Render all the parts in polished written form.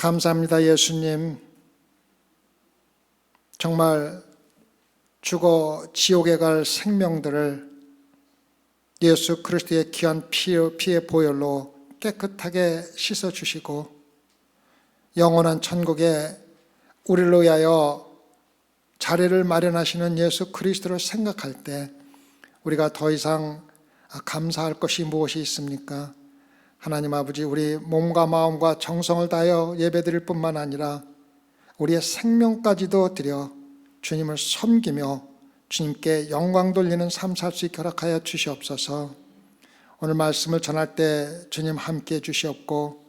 감사합니다. 예수님, 정말 죽어 지옥에 갈 생명들을 예수 그리스도의 귀한 피의 보혈로 깨끗하게 씻어주시고 영원한 천국에 우리를 위하여 자리를 마련하시는 예수 그리스도를 생각할 때 우리가 더 이상 감사할 것이 무엇이 있습니까? 하나님 아버지, 우리 몸과 마음과 정성을 다하여 예배드릴 뿐만 아니라 우리의 생명까지도 드려 주님을 섬기며 주님께 영광 돌리는 삶 살 수 있게 허락하여 주시옵소서. 오늘 말씀을 전할 때 주님 함께해 주시옵고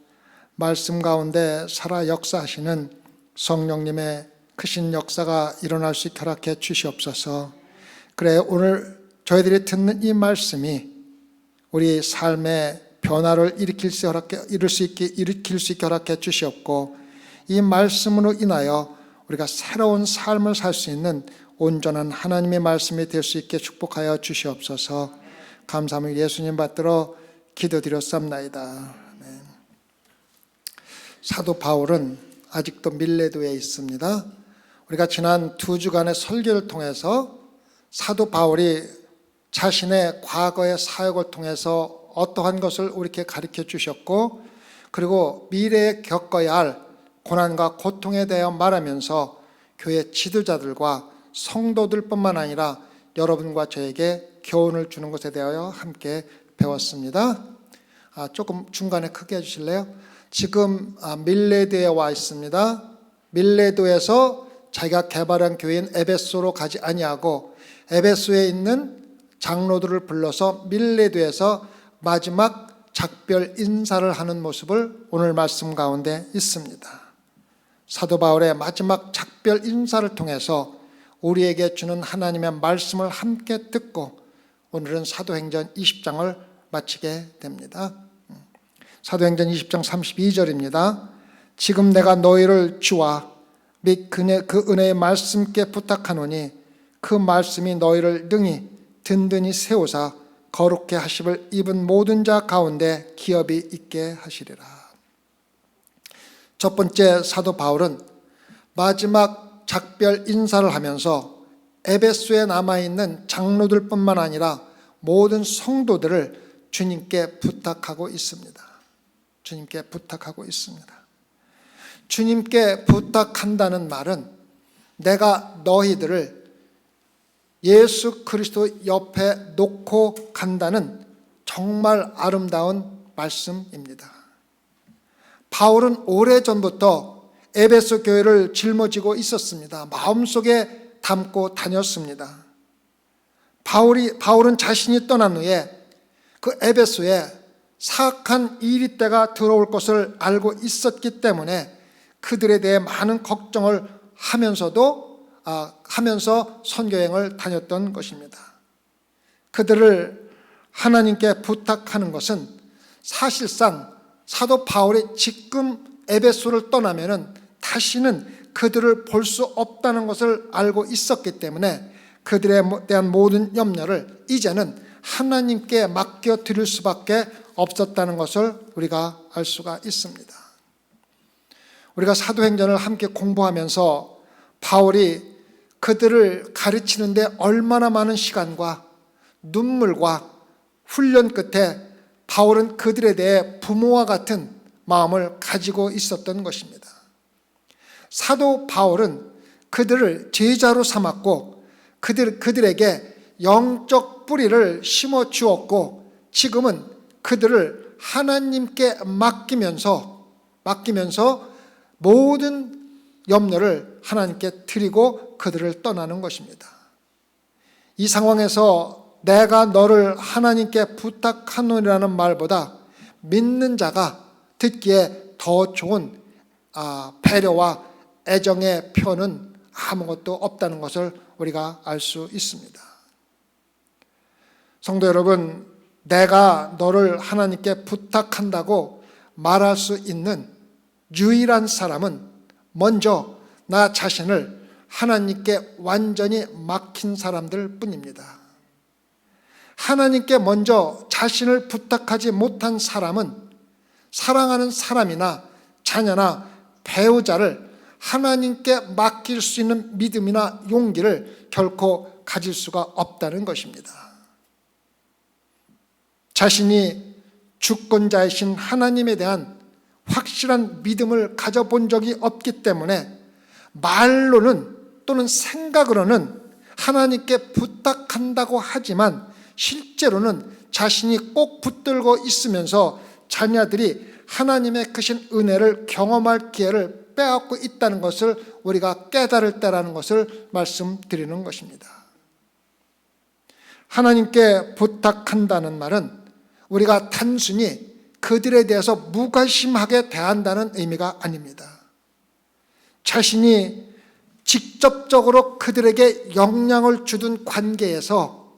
말씀 가운데 살아 역사하시는 성령님의 크신 역사가 일어날 수 있게 허락해 주시옵소서. 그래, 오늘 저희들이 듣는 이 말씀이 우리 삶의 변화를 일으킬 수 있게 허락해 주시옵고 이 말씀으로 인하여 우리가 새로운 삶을 살 수 있는 온전한 하나님의 말씀이 될 수 있게 축복하여 주시옵소서. 감사함을 예수님 받들어 기도드렸사옵나이다. 사도 바울은 아직도 밀레도에 있습니다. 우리가 지난 2주간의 설교를 통해서 사도 바울이 자신의 과거의 사역을 통해서 어떠한 것을 우리에게 가르쳐 주셨고 그리고 미래에 겪어야 할 고난과 고통에 대하여 말하면서 교회 지도자들과 성도들뿐만 아니라 여러분과 저에게 교훈을 주는 것에 대하여 함께 배웠습니다. 조금 중간에 크게 해주실래요? 지금 밀레도에 와 있습니다. 밀레도에서 자기가 개발한 교회인 에베소로 가지 아니하고 에베소에 있는 장로들을 불러서 밀레도에서 마지막 작별 인사를 하는 모습을 오늘 말씀 가운데 있습니다. 사도 바울의 마지막 작별 인사를 통해서 우리에게 주는 하나님의 말씀을 함께 듣고 오늘은 사도행전 20장을 마치게 됩니다. 사도행전 20장 32절입니다. 지금 내가 너희를 주와 및 그 은혜의 말씀께 부탁하노니 그 말씀이 너희를 능히 든든히 세우사 거룩해 하심을 입은 모든 자 가운데 기업이 있게 하시리라. 첫 번째, 사도 바울은 마지막 작별 인사를 하면서 에베소에 남아있는 장로들뿐만 아니라 모든 성도들을 주님께 부탁하고 있습니다. 주님께 부탁하고 있습니다. 주님께 부탁한다는 말은 내가 너희들을 예수 그리스도 옆에 놓고 간다는 정말 아름다운 말씀입니다. 바울은 오래전부터 에베소 교회를 짊어지고 있었습니다. 마음속에 담고 다녔습니다. 바울은 자신이 떠난 후에 그 에베소에 사악한 이리때가 들어올 것을 알고 있었기 때문에 그들에 대해 많은 걱정을 하면서 선교여행을 다녔던 것입니다. 그들을 하나님께 부탁하는 것은 사실상 사도 바울이 지금 에베소를 떠나면은 다시는 그들을 볼 수 없다는 것을 알고 있었기 때문에 그들에 대한 모든 염려를 이제는 하나님께 맡겨드릴 수밖에 없었다는 것을 우리가 알 수가 있습니다. 우리가 사도행전을 함께 공부하면서 바울이 그들을 가르치는데 얼마나 많은 시간과 눈물과 훈련 끝에 바울은 그들에 대해 부모와 같은 마음을 가지고 있었던 것입니다. 사도 바울은 그들을 제자로 삼았고 그들에게 영적 뿌리를 심어 주었고 지금은 그들을 하나님께 맡기면서 모든 염려를 하나님께 드리고 그들을 떠나는 것입니다. 이 상황에서 내가 너를 하나님께 부탁하노니라는 말보다 믿는 자가 듣기에 더 좋은 배려와 애정의 표현은 아무것도 없다는 것을 우리가 알 수 있습니다. 성도 여러분, 내가 너를 하나님께 부탁한다고 말할 수 있는 유일한 사람은 먼저 나 자신을 하나님께 완전히 맡긴 사람들 뿐입니다. 하나님께 먼저 자신을 부탁하지 못한 사람은 사랑하는 사람이나 자녀나 배우자를 하나님께 맡길 수 있는 믿음이나 용기를 결코 가질 수가 없다는 것입니다. 자신이 주권자이신 하나님에 대한 확실한 믿음을 가져본 적이 없기 때문에 말로는 또는 생각으로는 하나님께 부탁한다고 하지만 실제로는 자신이 꼭 붙들고 있으면서 자녀들이 하나님의 크신 은혜를 경험할 기회를 빼앗고 있다는 것을 우리가 깨달을 때라는 것을 말씀드리는 것입니다. 하나님께 부탁한다는 말은 우리가 단순히 그들에 대해서 무관심하게 대한다는 의미가 아닙니다. 자신이 직접적으로 그들에게 영향을 주던 관계에서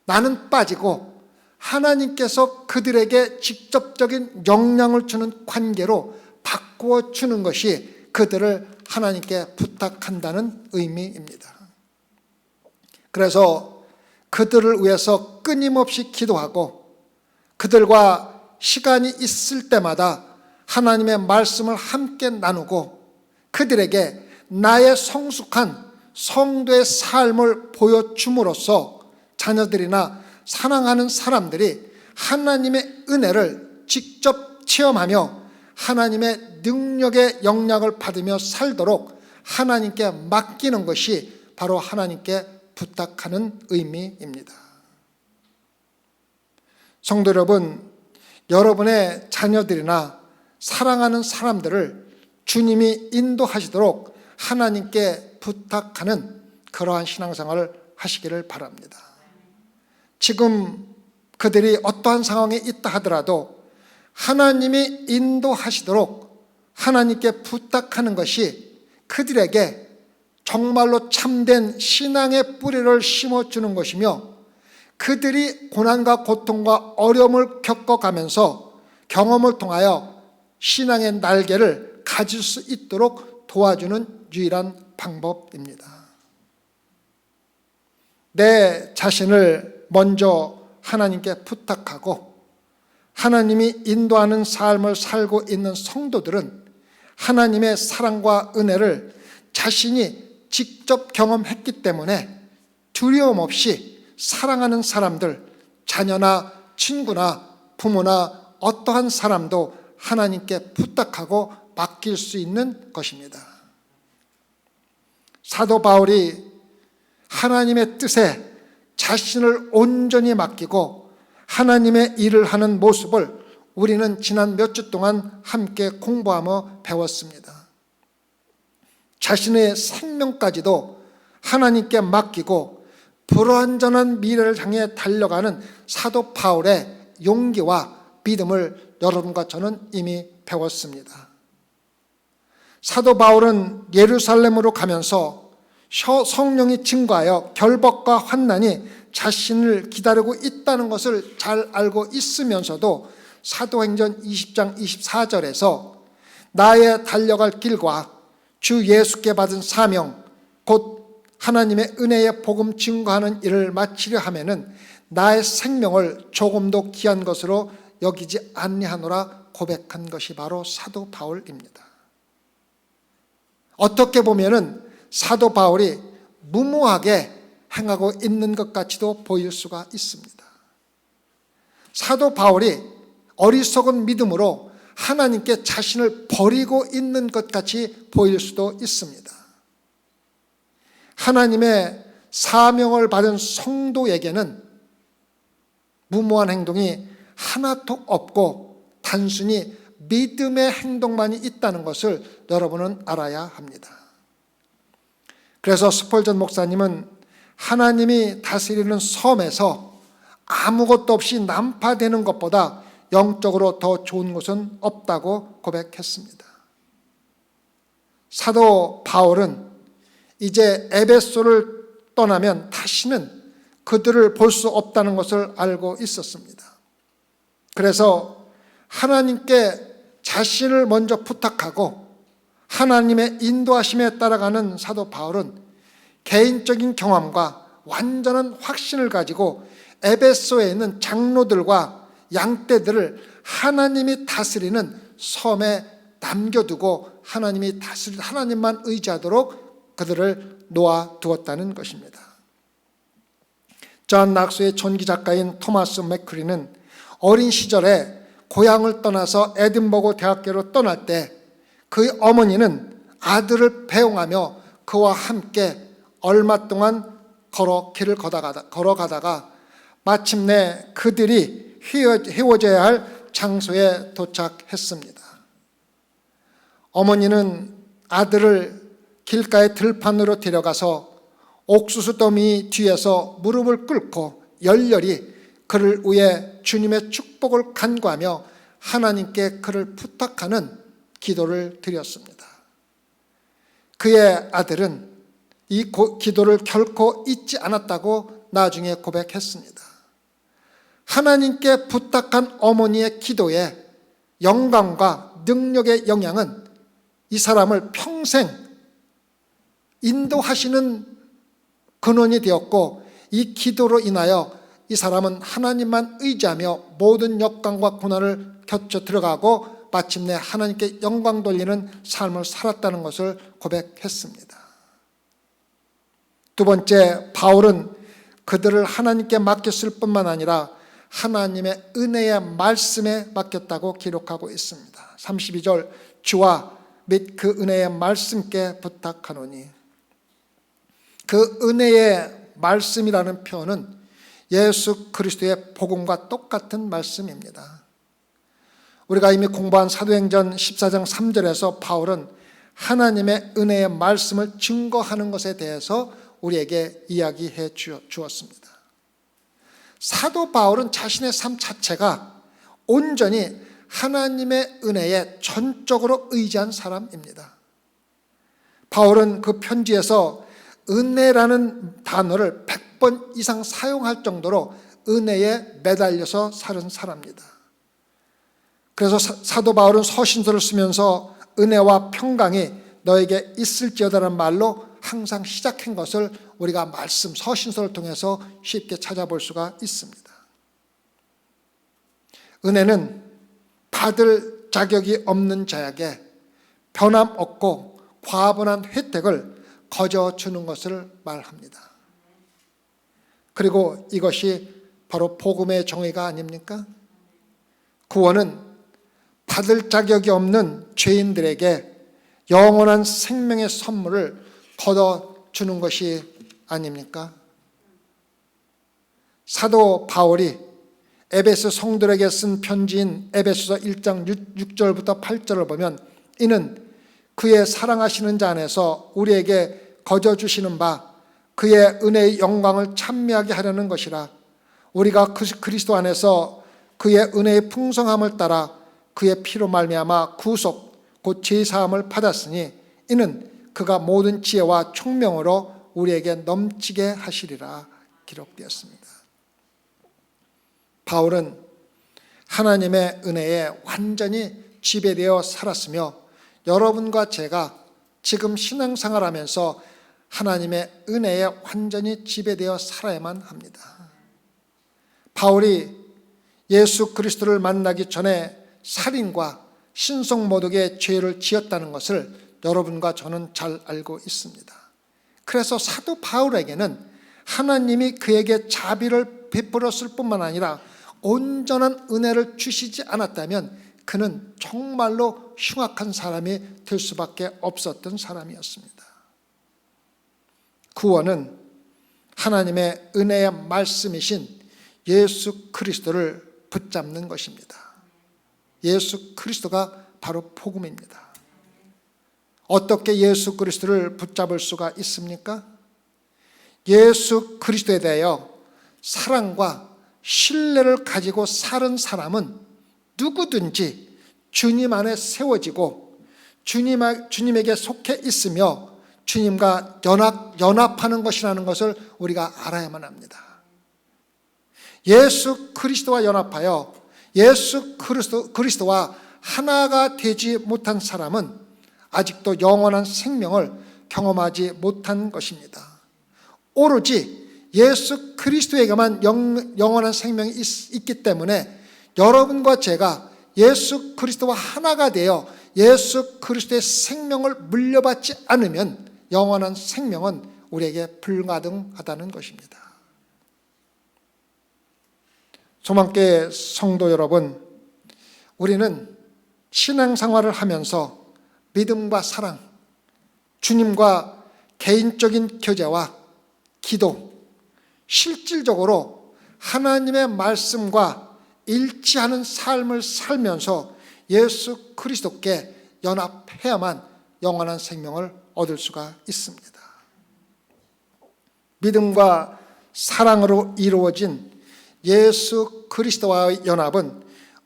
나는 빠지고 하나님께서 그들에게 직접적인 영향을 주는 관계로 바꾸어 주는 것이 그들을 하나님께 부탁한다는 의미입니다. 그래서 그들을 위해서 끊임없이 기도하고 그들과 시간이 있을 때마다 하나님의 말씀을 함께 나누고 그들에게 나의 성숙한 성도의 삶을 보여줌으로써 자녀들이나 사랑하는 사람들이 하나님의 은혜를 직접 체험하며 하나님의 능력의 영향을 받으며 살도록 하나님께 맡기는 것이 바로 하나님께 부탁하는 의미입니다. 성도 여러분, 여러분의 자녀들이나 사랑하는 사람들을 주님이 인도하시도록 하나님께 부탁하는 그러한 신앙생활을 하시기를 바랍니다. 지금 그들이 어떠한 상황에 있다 하더라도 하나님이 인도하시도록 하나님께 부탁하는 것이 그들에게 정말로 참된 신앙의 뿌리를 심어주는 것이며 그들이 고난과 고통과 어려움을 겪어가면서 경험을 통하여 신앙의 날개를 가질 수 있도록 도와주는 유일한 방법입니다. 내 자신을 먼저 하나님께 부탁하고 하나님이 인도하는 삶을 살고 있는 성도들은 하나님의 사랑과 은혜를 자신이 직접 경험했기 때문에 두려움 없이 사랑하는 사람들, 자녀나 친구나 부모나 어떠한 사람도 하나님께 부탁하고 맡길 수 있는 것입니다. 사도 바울이 하나님의 뜻에 자신을 온전히 맡기고 하나님의 일을 하는 모습을 우리는 지난 몇 주 동안 함께 공부하며 배웠습니다. 자신의 생명까지도 하나님께 맡기고 불완전한 미래를 향해 달려가는 사도 바울의 용기와 믿음을 여러분과 저는 이미 배웠습니다. 사도 바울은 예루살렘으로 가면서 성령이 증거하여 결박과 환난이 자신을 기다리고 있다는 것을 잘 알고 있으면서도 사도행전 20장 24절에서 나의 달려갈 길과 주 예수께 받은 사명 곧 하나님의 은혜의 복음 증거하는 일을 마치려 하면은 나의 생명을 조금도 귀한 것으로 여기지 아니하노라 고백한 것이 바로 사도 바울입니다. 어떻게 보면은 사도 바울이 무모하게 행하고 있는 것 같이도 보일 수가 있습니다. 사도 바울이 어리석은 믿음으로 하나님께 자신을 버리고 있는 것 같이 보일 수도 있습니다. 하나님의 사명을 받은 성도에게는 무모한 행동이 하나도 없고 단순히 믿음의 행동만이 있다는 것을 여러분은 알아야 합니다. 그래서 스펄전 목사님은 하나님이 다스리는 섬에서 아무것도 없이 난파되는 것보다 영적으로 더 좋은 곳은 없다고 고백했습니다. 사도 바울은 이제 에베소를 떠나면 다시는 그들을 볼 수 없다는 것을 알고 있었습니다. 그래서 하나님께 자신을 먼저 부탁하고 하나님의 인도하심에 따라가는 사도 바울은 개인적인 경험과 완전한 확신을 가지고 에베소에 있는 장로들과 양떼들을 하나님이 다스리는 섬에 남겨두고 하나님만 의지하도록 그들을 놓아두었다는 것입니다. 존 낙소의 전기 작가인 토마스 맥크리는 어린 시절에 고향을 떠나서 에든버그 대학교로 떠날 때 그의 어머니는 아들을 배웅하며 그와 함께 얼마 동안 길을 걸어가다가 마침내 그들이 헤어져야 할 장소에 도착했습니다. 어머니는 아들을 길가의 들판으로 데려가서 옥수수 더미 뒤에서 무릎을 꿇고 열렬히 그를 위해 주님의 축복을 간구하며 하나님께 그를 부탁하는 기도를 드렸습니다. 그의 아들은 이 기도를 결코 잊지 않았다고 나중에 고백했습니다. 하나님께 부탁한 어머니의 기도의 영광과 능력의 영향은 이 사람을 평생 인도하시는 근원이 되었고, 이 기도로 인하여 이 사람은 하나님만 의지하며 모든 역광과 고난을 겪어 들어가고 마침내 하나님께 영광 돌리는 삶을 살았다는 것을 고백했습니다. 두 번째, 바울은 그들을 하나님께 맡겼을 뿐만 아니라 하나님의 은혜의 말씀에 맡겼다고 기록하고 있습니다. 32절, 주와 및 그 은혜의 말씀께 부탁하노니. 그 은혜의 말씀이라는 표현은 예수 그리스도의 복음과 똑같은 말씀입니다. 우리가 이미 공부한 사도행전 14장 3절에서 바울은 하나님의 은혜의 말씀을 증거하는 것에 대해서 우리에게 이야기해 주었습니다. 사도 바울은 자신의 삶 자체가 온전히 하나님의 은혜에 전적으로 의지한 사람입니다. 바울은 그 편지에서 은혜라는 단어를 100번 이상 사용할 정도로 은혜에 매달려서 사는 사람입니다. 그래서 사도 바울은 서신서를 쓰면서 은혜와 평강이 너에게 있을지어다라는 말로 항상 시작한 것을 우리가 서신서를 통해서 쉽게 찾아볼 수가 있습니다. 은혜는 받을 자격이 없는 자에게 변함없고 과분한 혜택을 거저 주는 것을 말합니다. 그리고 이것이 바로 복음의 정의가 아닙니까? 구원은 받을 자격이 없는 죄인들에게 영원한 생명의 선물을 거둬주는 것이 아닙니까? 사도 바울이 에베소 성도들에게 쓴 편지인 에베소서 1장 6절부터 8절을 보면 이는 그의 사랑하시는 자 안에서 우리에게 거저주시는 바 그의 은혜의 영광을 찬미하게 하려는 것이라. 우리가 그리스도 안에서 그의 은혜의 풍성함을 따라 그의 피로 말미암아 구속 곧 죄사함을 받았으니 이는 그가 모든 지혜와 총명으로 우리에게 넘치게 하시리라 기록되었습니다. 바울은 하나님의 은혜에 완전히 지배되어 살았으며 여러분과 제가 지금 신앙생활하면서 하나님의 은혜에 완전히 지배되어 살아야만 합니다. 바울이 예수 그리스도를 만나기 전에 살인과 신성모독의 죄를 지었다는 것을 여러분과 저는 잘 알고 있습니다. 그래서 사도 바울에게는 하나님이 그에게 자비를 베풀었을 뿐만 아니라 온전한 은혜를 주시지 않았다면 그는 정말로 흉악한 사람이 될 수밖에 없었던 사람이었습니다. 구원은 하나님의 은혜의 말씀이신 예수 그리스도를 붙잡는 것입니다. 예수 그리스도가 바로 복음입니다. 어떻게 예수 그리스도를 붙잡을 수가 있습니까? 예수 그리스도에 대하여 사랑과 신뢰를 가지고 사는 사람은 누구든지 주님 안에 세워지고 주님에게 속해 있으며 주님과 연합하는 것이라는 것을 우리가 알아야만 합니다. 예수 그리스도와 연합하여 예수 그리스도와 하나가 되지 못한 사람은 아직도 영원한 생명을 경험하지 못한 것입니다. 오로지 예수 그리스도에게만 영원한 생명이 있기 때문에 여러분과 제가 예수 그리스도와 하나가 되어 예수 그리스도의 생명을 물려받지 않으면 영원한 생명은 우리에게 불가능하다는 것입니다. 소망교회 성도 여러분, 우리는 신앙생활을 하면서 믿음과 사랑, 주님과 개인적인 교제와 기도, 실질적으로 하나님의 말씀과 일치하는 삶을 살면서 예수 그리스도께 연합해야만 영원한 생명을 얻을 수가 있습니다. 믿음과 사랑으로 이루어진 예수 그리스도와의 연합은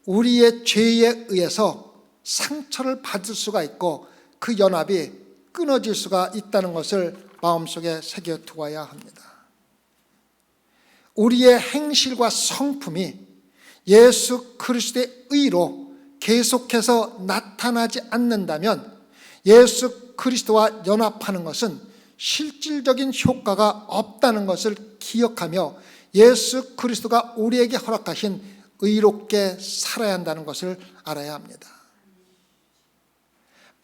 우리의 죄에 의해서 상처를 받을 수가 있고 그 연합이 끊어질 수가 있다는 것을 마음속에 새겨두어야 합니다. 우리의 행실과 성품이 예수 그리스도의 의로 계속해서 나타나지 않는다면 예수 그리스도와 연합하는 것은 실질적인 효과가 없다는 것을 기억하며 예수 그리스도가 우리에게 허락하신 의롭게 살아야 한다는 것을 알아야 합니다.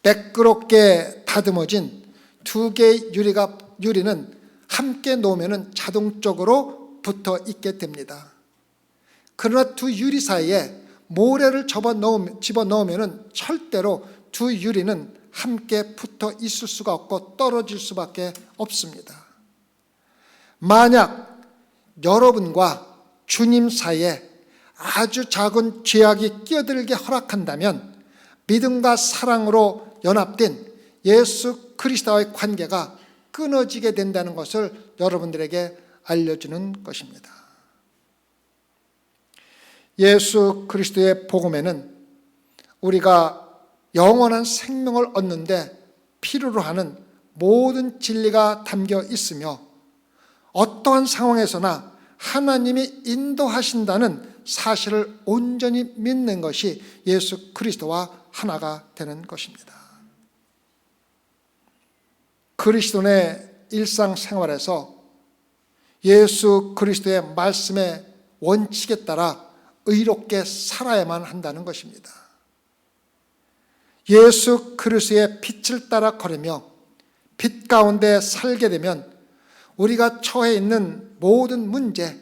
매끄럽게 다듬어진 두 개의 유리는 함께 놓으면 자동적으로 붙어 있게 됩니다. 그러나 두 유리 사이에 모래를 집어넣으면 절대로 두 유리는 함께 붙어 있을 수가 없고 떨어질 수밖에 없습니다. 만약 여러분과 주님 사이에 아주 작은 죄악이 끼어들게 허락한다면 믿음과 사랑으로 연합된 예수 그리스도와의 관계가 끊어지게 된다는 것을 여러분들에게 알려주는 것입니다. 예수 그리스도의 복음에는 우리가 영원한 생명을 얻는데 필요로 하는 모든 진리가 담겨 있으며 어떠한 상황에서나 하나님이 인도하신다는 사실을 온전히 믿는 것이 예수 그리스도와 하나가 되는 것입니다. 그리스도인의 일상생활에서 예수 그리스도의 말씀의 원칙에 따라 의롭게 살아야만 한다는 것입니다. 예수 그리스도의 빛을 따라 걸으며 빛 가운데 살게 되면 우리가 처해 있는 모든 문제,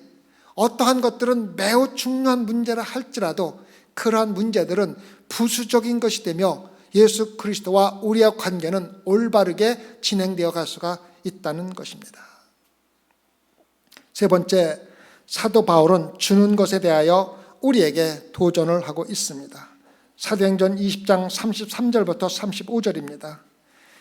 어떠한 것들은 매우 중요한 문제라 할지라도 그러한 문제들은 부수적인 것이 되며 예수 그리스도와 우리의 관계는 올바르게 진행되어 갈 수가 있다는 것입니다. 세 번째, 사도 바울은 주는 것에 대하여 우리에게 도전을 하고 있습니다. 사도행전 20장 33절부터 35절입니다.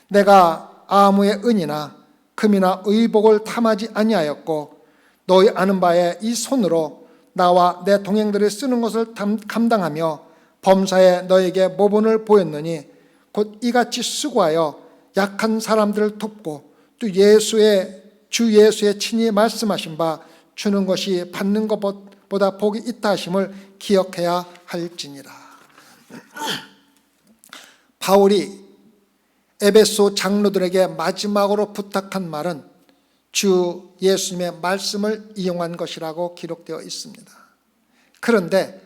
내가 아무의 은이나 금이나 의복을 탐하지 아니하였고 너희 아는 바에 이 손으로 나와 내 동행들이 쓰는 것을 감당하며 범사에 너에게 모본을 보였느니 곧 이같이 수고하여 약한 사람들을 돕고 또 주 예수의 친히 말씀하신 바 주는 것이 받는 것보다 복이 있다 하심을 기억해야 할지니라. 바울이 에베소 장로들에게 마지막으로 부탁한 말은 주 예수님의 말씀을 이용한 것이라고 기록되어 있습니다. 그런데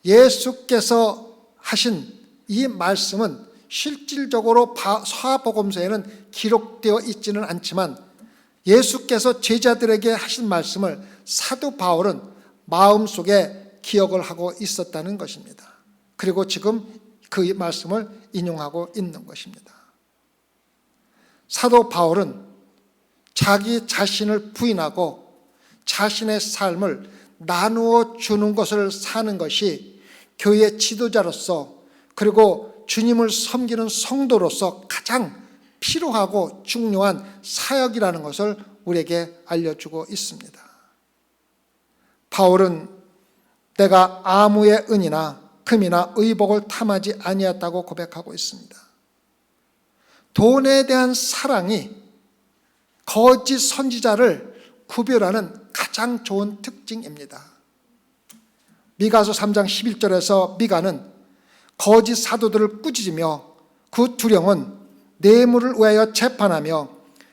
예수께서 하신 이 말씀은 실질적으로 사복음서에는 기록되어 있지는 않지만 예수께서 제자들에게 하신 말씀을 사도 바울은 마음속에 기억을 하고 있었다는 것입니다. 그리고 지금 그 말씀을 인용하고 있는 것입니다. 사도 바울은 자기 자신을 부인하고 자신의 삶을 나누어 주는 것을 사는 것이 교회 지도자로서 그리고 주님을 섬기는 성도로서 가장 필요하고 중요한 사역이라는 것을 우리에게 알려주고 있습니다. 바울은 내가 아무의 은이나 금이나 의복을 탐하지 아니했다고 고백하고 있습니다. 돈에 대한 사랑이 거짓 선지자를 구별하는 가장 좋은 특징입니다. 미가서 3장 11절에서 미가는 거짓 사도들을 꾸짖으며 그 두령은 뇌물을 위하여 재판하며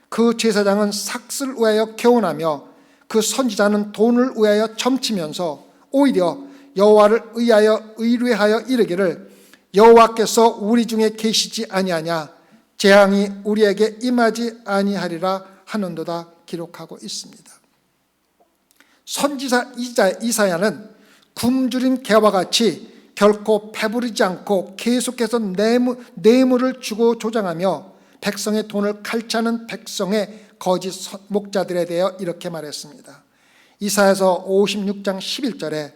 그 제사장은 삭슬을 위하여 개원하며 그 선지자는 돈을 위하여 점치면서 오히려 여호와를 의뢰하여 이르기를 여호와께서 우리 중에 계시지 아니하냐, 재앙이 우리에게 임하지 아니하리라 하는도다 기록하고 있습니다. 선지자 이사야는 굶주린 개와 같이 결코 배부르지 않고 계속해서 뇌물을 주고 조장하며 백성의 돈을 칼차는 백성의 거짓 목자들에 대하여 이렇게 말했습니다. 이사야서 56장 11절에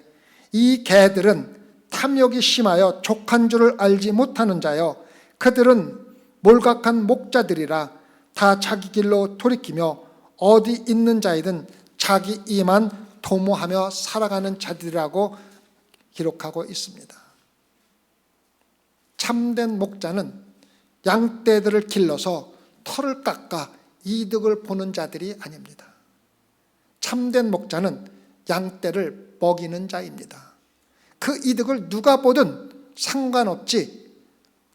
이 개들은 탐욕이 심하여 족한 줄을 알지 못하는 자여 그들은 몰각한 목자들이라 다 자기 길로 돌이키며 어디 있는 자이든 자기 이만 도모하며 살아가는 자들이라고 기록하고 있습니다. 참된 목자는 양떼들을 길러서 털을 깎아 이득을 보는 자들이 아닙니다. 참된 목자는 양떼를 먹이는 자입니다. 그 이득을 누가 보든 상관없지,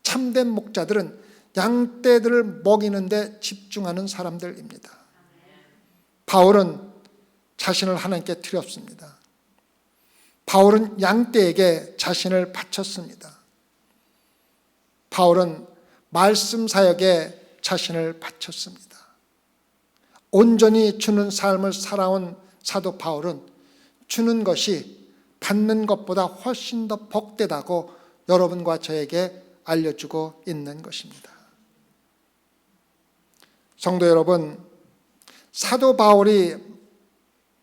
참된 목자들은 양떼들을 먹이는 데 집중하는 사람들입니다. 바울은 자신을 하나님께 드렸습니다. 바울은 양떼에게 자신을 바쳤습니다. 바울은 말씀 사역에 자신을 바쳤습니다. 온전히 주는 삶을 살아온 사도 바울은 주는 것이 받는 것보다 훨씬 더 복되다고 여러분과 저에게 알려주고 있는 것입니다. 성도 여러분, 사도 바울이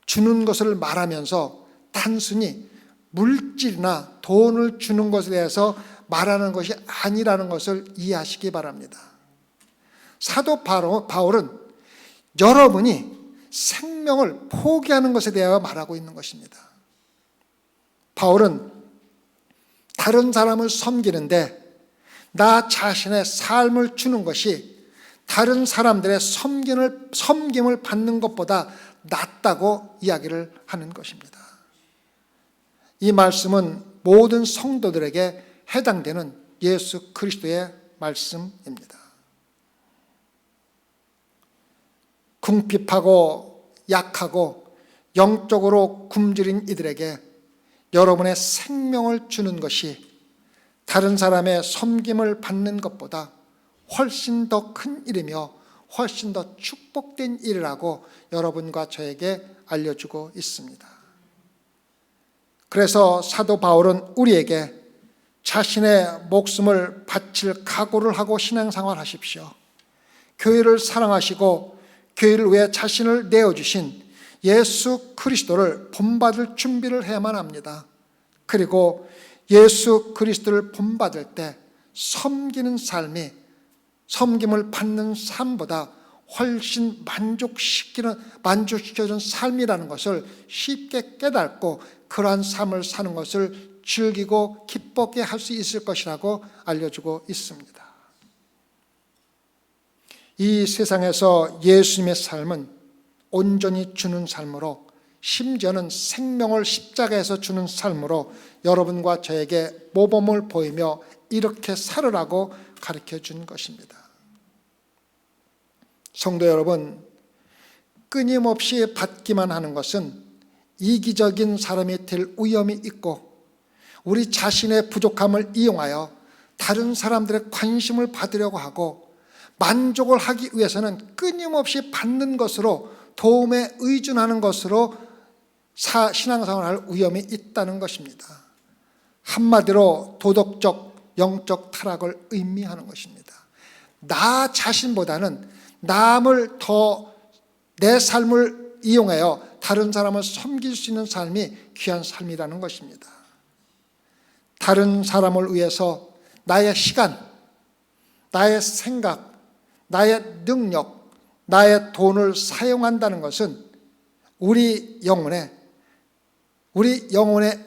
주는 것을 말하면서 단순히 물질이나 돈을 주는 것에 대해서 말하는 것이 아니라는 것을 이해하시기 바랍니다. 사도 바울은 여러분이 생명을 포기하는 것에 대하여 말하고 있는 것입니다. 바울은 다른 사람을 섬기는데 나 자신의 삶을 주는 것이 다른 사람들의 섬김을 받는 것보다 낫다고 이야기를 하는 것입니다. 이 말씀은 모든 성도들에게 해당되는 예수 그리스도의 말씀입니다. 궁핍하고 약하고 영적으로 굶주린 이들에게 여러분의 생명을 주는 것이 다른 사람의 섬김을 받는 것보다 훨씬 더 큰 일이며 훨씬 더 축복된 일이라고 여러분과 저에게 알려주고 있습니다. 그래서 사도 바울은 우리에게 자신의 목숨을 바칠 각오를 하고 신앙생활 하십시오. 교회를 사랑하시고 교회를 위해 자신을 내어주신 예수 그리스도를 본받을 준비를 해야만 합니다. 그리고 예수 그리스도를 본받을 때 섬기는 삶이 섬김을 받는 삶보다 훨씬 만족시켜주는 삶이라는 것을 쉽게 깨닫고 그러한 삶을 사는 것을 즐기고 기쁘게 할 수 있을 것이라고 알려주고 있습니다. 이 세상에서 예수님의 삶은 온전히 주는 삶으로, 심지어는 생명을 십자가에서 주는 삶으로 여러분과 저에게 모범을 보이며 이렇게 살으라고 가르쳐 준 것입니다. 성도 여러분, 끊임없이 받기만 하는 것은 이기적인 사람이 될 위험이 있고 우리 자신의 부족함을 이용하여 다른 사람들의 관심을 받으려고 하고 만족을 하기 위해서는 끊임없이 받는 것으로 도움에 의존하는 것으로 신앙생활을 할 위험이 있다는 것입니다. 한마디로 도덕적, 영적 타락을 의미하는 것입니다. 나 자신보다는 남을 더 내 삶을 이용하여 다른 사람을 섬길 수 있는 삶이 귀한 삶이라는 것입니다. 다른 사람을 위해서 나의 시간, 나의 생각, 나의 능력, 나의 돈을 사용한다는 것은 우리 영혼의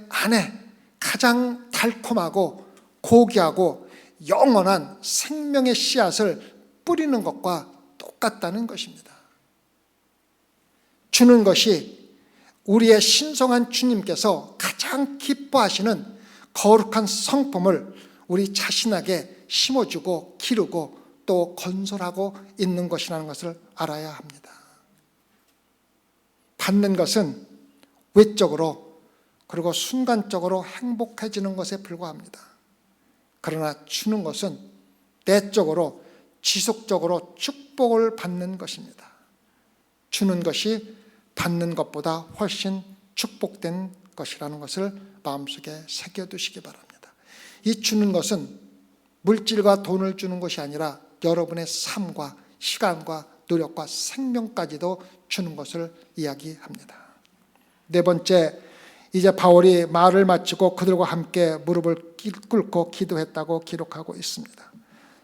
안에 가장 달콤하고 고귀하고 영원한 생명의 씨앗을 뿌리는 것과 똑같다는 것입니다. 주는 것이 우리의 신성한 주님께서 가장 기뻐하시는 거룩한 성품을 우리 자신에게 심어주고 기르고 또 건설하고 있는 것이라는 것을 알아야 합니다. 받는 것은 외적으로 그리고 순간적으로 행복해지는 것에 불과합니다. 그러나 주는 것은 내적으로 지속적으로 축복을 받는 것입니다. 주는 것이 받는 것보다 훨씬 축복된 것이라는 것을 마음속에 새겨두시기 바랍니다. 이 주는 것은 물질과 돈을 주는 것이 아니라 여러분의 삶과 시간과 노력과 생명까지도 주는 것을 이야기합니다. 네 번째, 이제 바울이 말을 마치고 그들과 함께 무릎을 꿇고 기도했다고 기록하고 있습니다.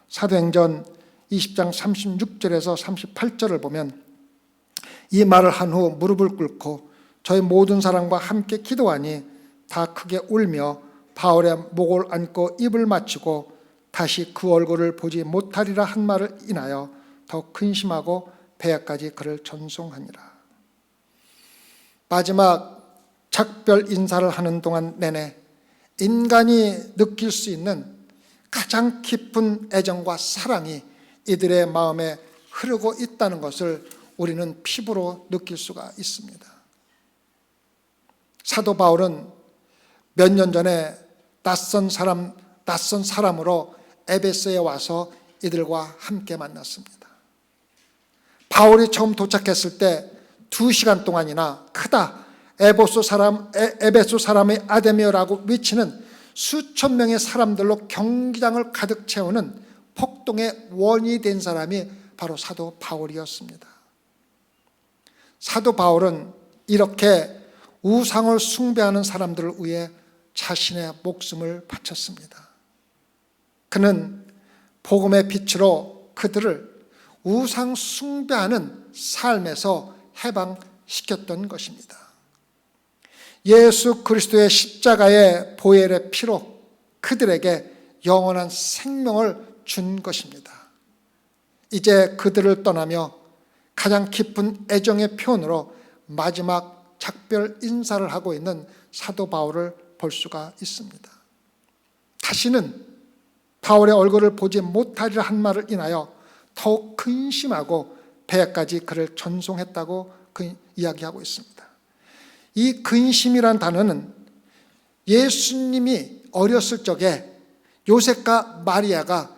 사도행전 20장 36절에서 38절을 보면 이 말을 한 후 무릎을 꿇고 저희 모든 사람과 함께 기도하니 다 크게 울며 바울의 목을 안고 입을 맞추고 다시 그 얼굴을 보지 못하리라 한 말을 인하여 더 근심하고 배야까지 그를 전송하니라. 마지막 작별 인사를 하는 동안 내내 인간이 느낄 수 있는 가장 깊은 애정과 사랑이 이들의 마음에 흐르고 있다는 것을 우리는 피부로 느낄 수가 있습니다. 사도 바울은 몇 년 전에 낯선 사람으로 에베소에 와서 이들과 함께 만났습니다. 바울이 처음 도착했을 때 2시간 동안이나 크다 에베소 사람의 아데미어라고 외치는 수천 명의 사람들로 경기장을 가득 채우는 폭동의 원인이 된 사람이 바로 사도 바울이었습니다. 사도 바울은 이렇게 우상을 숭배하는 사람들을 위해 자신의 목숨을 바쳤습니다. 그는 복음의 빛으로 그들을 우상 숭배하는 삶에서 해방시켰던 것입니다. 예수 그리스도의 십자가의 보혈의 피로 그들에게 영원한 생명을 준 것입니다. 이제 그들을 떠나며 가장 깊은 애정의 표현으로 마지막 작별 인사를 하고 있는 사도 바울을 볼 수가 있습니다. 다시는 바울의 얼굴을 보지 못하리라 한 말을 인하여 더욱 근심하고 배까지 그를 전송했다고 이야기하고 있습니다. 이 근심이란 단어는 예수님이 어렸을 적에 요셉과 마리아가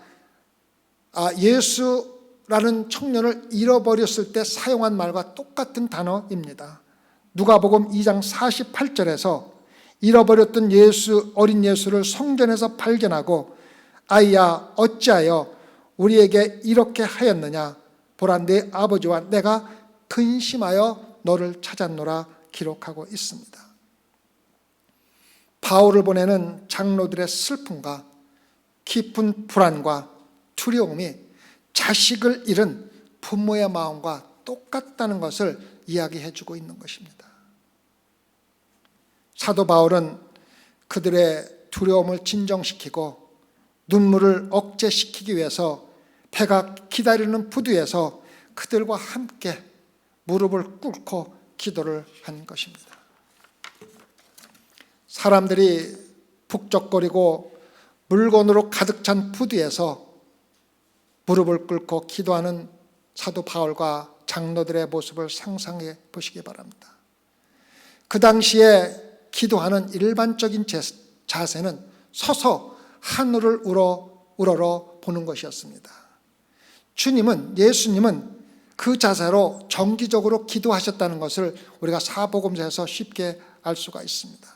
예수라는 청년을 잃어버렸을 때 사용한 말과 똑같은 단어입니다. 누가복음 2장 48절에서 잃어버렸던 어린 예수를 성전에서 발견하고 아이야 어찌하여 우리에게 이렇게 하였느냐 보라 내 아버지와 내가 근심하여 너를 찾았노라 기록하고 있습니다. 바울을 보내는 장로들의 슬픔과 깊은 불안과 두려움이 자식을 잃은 부모의 마음과 똑같다는 것을 이야기해 주고 있는 것입니다. 사도 바울은 그들의 두려움을 진정시키고 눈물을 억제시키기 위해서 배가 기다리는 부두에서 그들과 함께 무릎을 꿇고 기도를 한 것입니다. 사람들이 북적거리고 물건으로 가득 찬 부두에서 무릎을 꿇고 기도하는 사도 바울과 장로들의 모습을 상상해 보시기 바랍니다. 그 당시에 기도하는 일반적인 자세는 서서 하늘을 우러러 보는 것이었습니다. 예수님은 그 자세로 정기적으로 기도하셨다는 것을 우리가 사복음서에서 쉽게 알 수가 있습니다.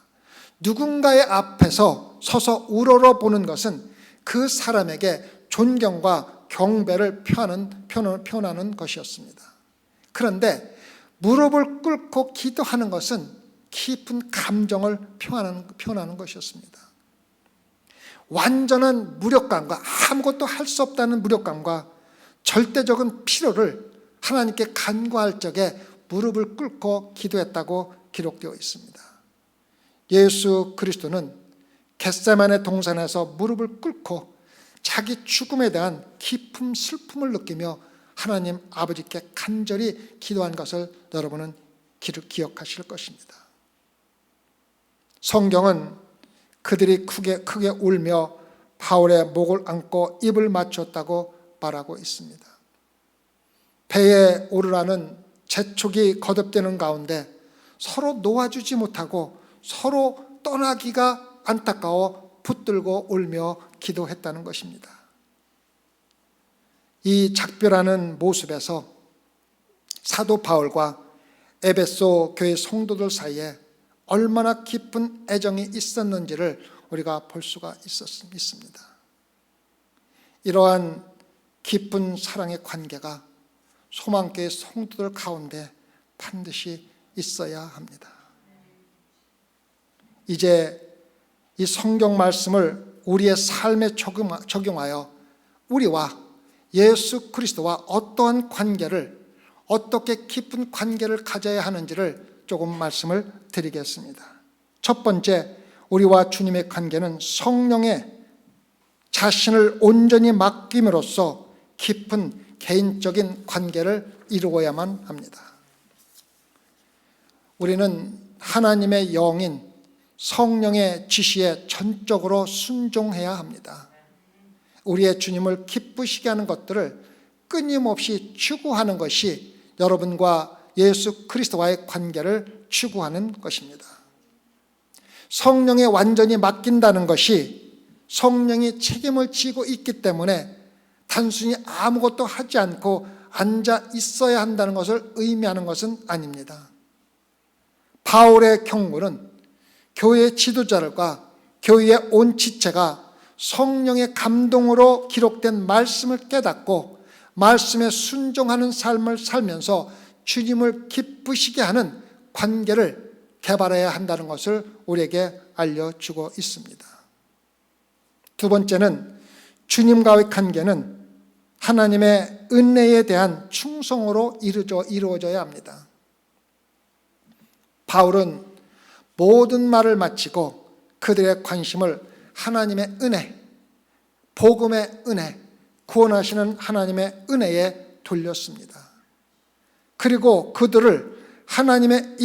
누군가의 앞에서 서서 우러러 보는 것은 그 사람에게 존경과 경배를 표현하는 것이었습니다. 그런데 무릎을 꿇고 기도하는 것은 깊은 감정을 표현하는 것이었습니다. 완전한 무력감과 아무것도 할 수 없다는 무력감과 절대적인 필요를 하나님께 간구할 적에 무릎을 꿇고 기도했다고 기록되어 있습니다. 예수 그리스도는 겟세마네 동산에서 무릎을 꿇고 자기 죽음에 대한 깊은 슬픔을 느끼며 하나님 아버지께 간절히 기도한 것을 여러분은 기억하실 것입니다. 성경은 그들이 크게 울며 바울의 목을 안고 입을 맞췄다고 말하고 있습니다. 배에 오르라는 재촉이 거듭되는 가운데 서로 놓아주지 못하고 서로 떠나기가 안타까워 붙들고 울며 기도했다는 것입니다. 이 작별하는 모습에서 사도 바울과 에베소 교회 성도들 사이에 얼마나 깊은 애정이 있었는지를 우리가 볼 수가 있습니다. 이러한 깊은 사랑의 관계가 소망교회 성도들 가운데 반드시 있어야 합니다. 이제 이 성경 말씀을 우리의 삶에 적용하여 우리와 예수 그리스도와 어떠한 관계를, 어떻게 깊은 관계를 가져야 하는지를 조금 말씀을 드리겠습니다. 첫 번째, 우리와 주님의 관계는 성령에 자신을 온전히 맡김으로써 깊은 개인적인 관계를 이루어야만 합니다. 우리는 하나님의 영인 성령의 지시에 전적으로 순종해야 합니다. 우리의 주님을 기쁘시게 하는 것들을 끊임없이 추구하는 것이 여러분과 예수 그리스도와의 관계를 추구하는 것입니다. 성령에 완전히 맡긴다는 것이 성령이 책임을 지고 있기 때문에 단순히 아무것도 하지 않고 앉아 있어야 한다는 것을 의미하는 것은 아닙니다. 바울의 경우는 교회 지도자들과 교회의 온 지체가 성령의 감동으로 기록된 말씀을 깨닫고 말씀에 순종하는 삶을 살면서 주님을 기쁘시게 하는 관계를 개발해야 한다는 것을 우리에게 알려주고 있습니다. 두 번째는 주님과의 관계는 하나님의 은혜에 대한 충성으로 이루어져야 합니다. 바울은 모든 말을 마치고 그들의 관심을 하나님의 은혜, 복음의 은혜, 구원하시는 하나님의 은혜에 돌렸습니다. 그리고 그들을 하나님의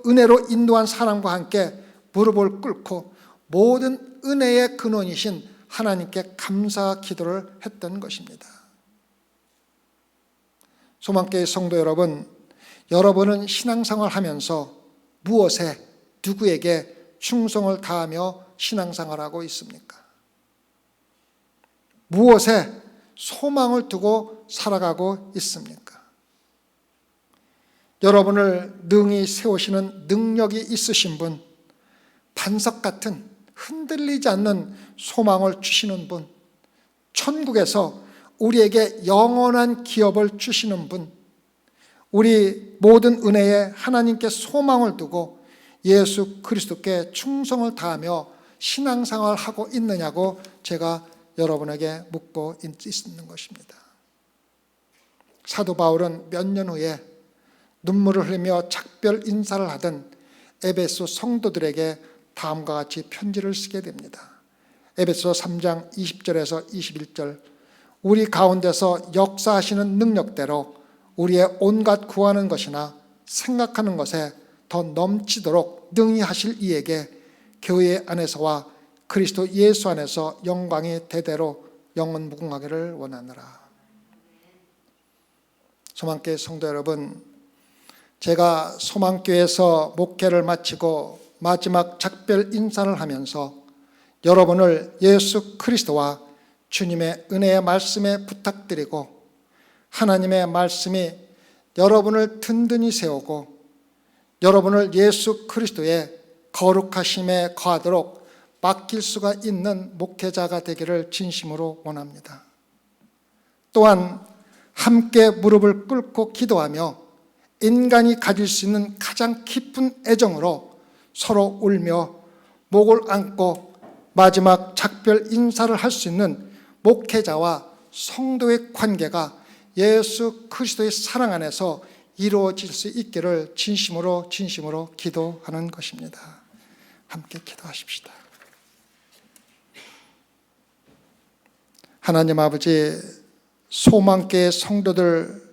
은혜로 인도한 사람과 함께 무릎을 꿇고 모든 은혜의 근원이신 하나님께 감사 기도를 했던 것입니다. 소망교회 성도 여러분, 여러분은 신앙생활 하면서 무엇에, 누구에게 충성을 다하며 신앙생활하고 있습니까? 무엇에 소망을 두고 살아가고 있습니까? 여러분을 능히 세우시는 능력이 있으신 분, 반석 같은 흔들리지 않는 소망을 주시는 분, 천국에서 우리에게 영원한 기업을 주시는 분, 우리 모든 은혜에 하나님께 소망을 두고 예수 그리스도께 충성을 다하며 신앙생활을 하고 있느냐고 제가 여러분에게 묻고 있는 것입니다. 사도 바울은 몇 년 후에 눈물을 흘리며 작별 인사를 하던 에베소 성도들에게 다음과 같이 편지를 쓰게 됩니다. 에베소 3장 20절에서 21절, 우리 가운데서 역사하시는 능력대로 우리의 온갖 구하는 것이나 생각하는 것에 더 넘치도록 능히 하실 이에게 교회 안에서와 그리스도 예수 안에서 영광이 대대로 영원 무궁하기를 원하노라. 소망교회 성도 여러분, 제가 소망교회에서 목회를 마치고 마지막 작별 인사를 하면서 여러분을 예수 그리스도와 주님의 은혜의 말씀에 부탁드리고 하나님의 말씀이 여러분을 든든히 세우고 여러분을 예수 그리스도의 거룩하심에 거하도록 맡길 수가 있는 목회자가 되기를 진심으로 원합니다. 또한 함께 무릎을 꿇고 기도하며 인간이 가질 수 있는 가장 깊은 애정으로 서로 울며 목을 안고 마지막 작별 인사를 할 수 있는 목회자와 성도의 관계가 예수 그리스도의 사랑 안에서 이루어질 수 있기를 진심으로 기도하는 것입니다. 함께 기도하십시다. 하나님 아버지, 소망교회 성도들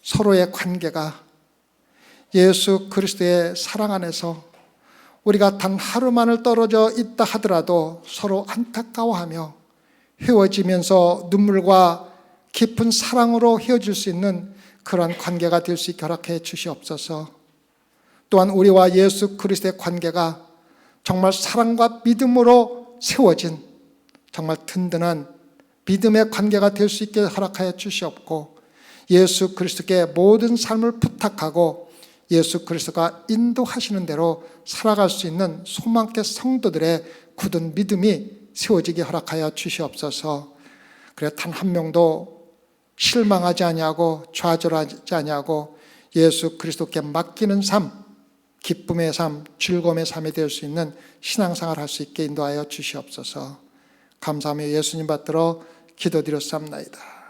서로의 관계가 예수 그리스도의 사랑 안에서 우리가 단 하루만을 떨어져 있다 하더라도 서로 안타까워하며 헤어지면서 눈물과 깊은 사랑으로 헤어질 수 있는 그러한 관계가 될 수 있게 허락해 주시옵소서. 또한 우리와 예수 그리스도의 관계가 정말 사랑과 믿음으로 세워진 정말 든든한 믿음의 관계가 될 수 있게 허락하여 주시옵고, 예수 그리스도께 모든 삶을 부탁하고 예수 그리스도가 인도하시는 대로 살아갈 수 있는 소망의 성도들의 굳은 믿음이 세워지게 허락하여 주시옵소서. 그래 단 한 명도 실망하지 아니하고 좌절하지 아니하고 예수 그리스도께 맡기는 삶, 기쁨의 삶, 즐거움의 삶이 될 수 있는 신앙생활을 할 수 있게 인도하여 주시옵소서. 감사하며 예수님 받들어 기도드렸사옵나이다.